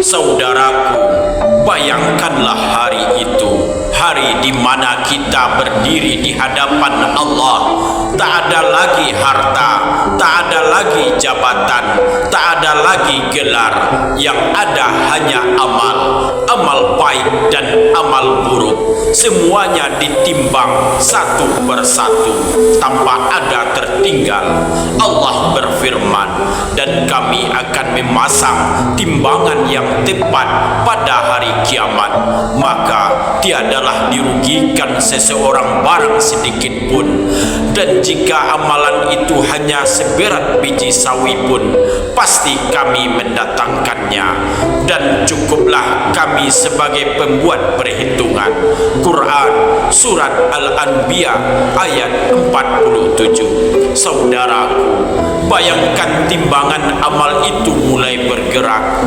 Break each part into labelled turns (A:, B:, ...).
A: Saudaraku, bayangkanlah hari itu, hari di mana kita berdiri di hadapan Allah. Tak ada lagi harta, tak ada lagi jabatan, tak ada lagi gelar. Yang ada hanya amal, amal baik dan amal buruk. Semuanya ditimbang satu persatu tanpa ada tertinggal. Allah berfirman, dan kami akan memasang timbangan yang tepat pada hari kiamat, maka tiadalah dirugikan seseorang barang sedikit pun. Dan jika amalan itu hanya seberat biji sawi pun, pasti kami mendatangkannya, dan cukuplah kami sebagai pembuat perhitungan. Quran Surat Al-Anbiya ayat 47. Saudaraku, bayangkan timbangan amal itu mulai bergerak.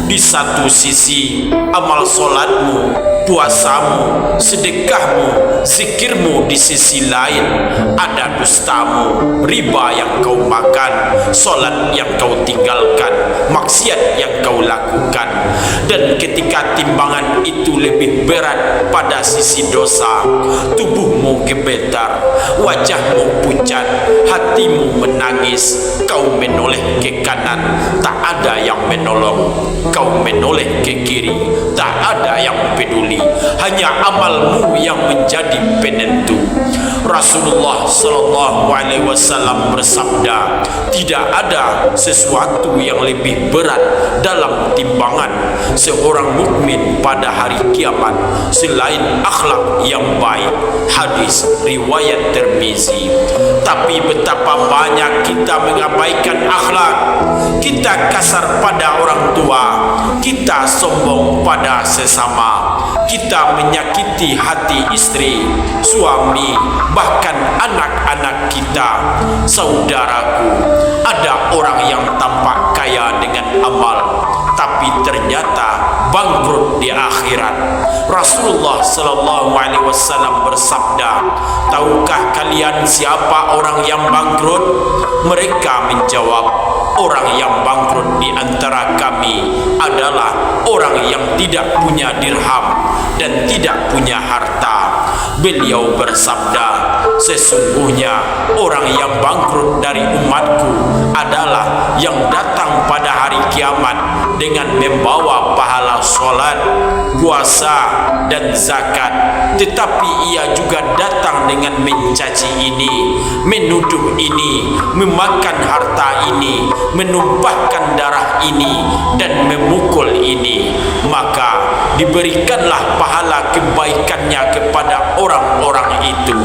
A: Di satu sisi, amal solatmu, puasamu, sedekahmu, zikirmu. Di sisi lain, ada dustamu, riba yang kau makan, solat yang kau tinggalkan, maksiat yang kau lakukan. Dan ketika timbangan itu lebih berat pada sisi dosa, tubuhmu gemetar, wajahmu pucat, hatimu menangis. Kau menoleh ke kanan, tak ada yang menolong. Kau menoleh ke kiri, tak ada yang peduli. Hanya amalmu yang menjadi penentu. Rasulullah SAW bersabda, tidak ada sesuatu yang lebih berat dalam timbangan seorang mukmin pada hari kiamat selain akhlak yang baik. Hadis riwayat Tirmizi. Tapi betapa banyak kita mengabaikan akhlak. Kita kasar pada orang tua, kita sombong pada sesama, kita menyakiti hati istri, suami, bahkan anak-anak kita. Saudaraku, ada orang yang tampak kaya dengan amal, tapi ternyata bangkrut di akhirat. Rasulullah SAW bersabda, tahukah kalian siapa orang yang bangkrut? Mereka menjawab, orang yang bangkrut di antara kami adalah orang yang tidak punya dirham dan tidak punya harta. Beliau bersabda, sesungguhnya orang yang bangkrut dari umatku adalah yang datang pada hari kiamat dengan membawa pahala solat, puasa dan zakat, tetapi ia juga datang dengan mencaci ini, menuduh ini, memakan harta ini, menumpahkan darah ini, dan memukul ini. Maka diberikanlah pahala kebaikannya kepada orang-orang itu.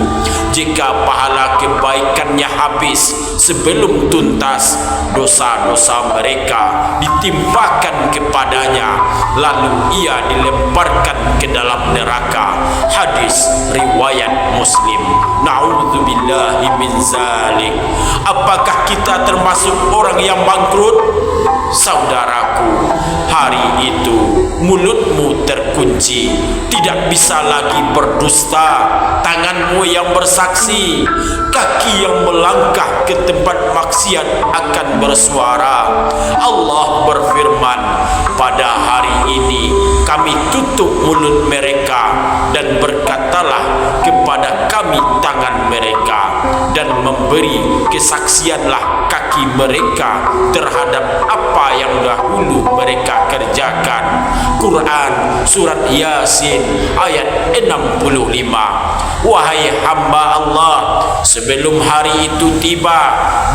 A: Jika pahala kebaikannya habis sebelum tuntas, dosa-dosa mereka ditimpakan kepadanya, lalu ia dilemparkan ke dalam neraka. Hadis riwayat Muslim. Na'udzubillahi min zalik. Apakah kita termasuk orang yang bangkrut? Saudaraku, hari itu mulutmu terkunci, tidak bisa lagi berdusta, tanganmu yang bersaksi, kaki yang melangkah ke tempat maksiat akan bersuara. Allah berfirman, pada hari ini kami tutup mulut mereka, dan berkatalah kepada kami tangan mereka, dan memberi kesaksianlah kaki mereka terhadap apa yang dahulu mereka kerjakan. Quran Surat Yasin ayat 65. Wahai hamba Allah, sebelum hari itu tiba,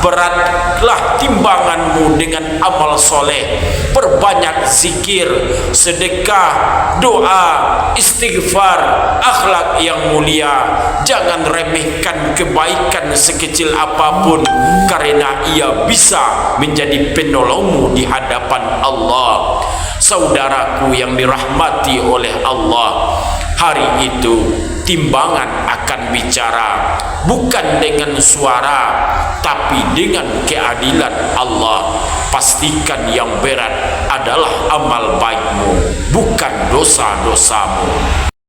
A: beratlah timbanganmu dengan amal soleh. Perbanyak zikir, sedekah, doa, istighfar, akhlak yang mulia. Jangan remehkan kebaikan sekecil apapun, karena ia bisa menjadi penolongmu di hadapan Allah. Saudaraku yang dirahmati oleh Allah, hari itu timbangan akan bicara, bukan dengan suara, tapi dengan keadilan Allah. Pastikan yang berat adalah amal baikmu, bukan dosa-dosamu.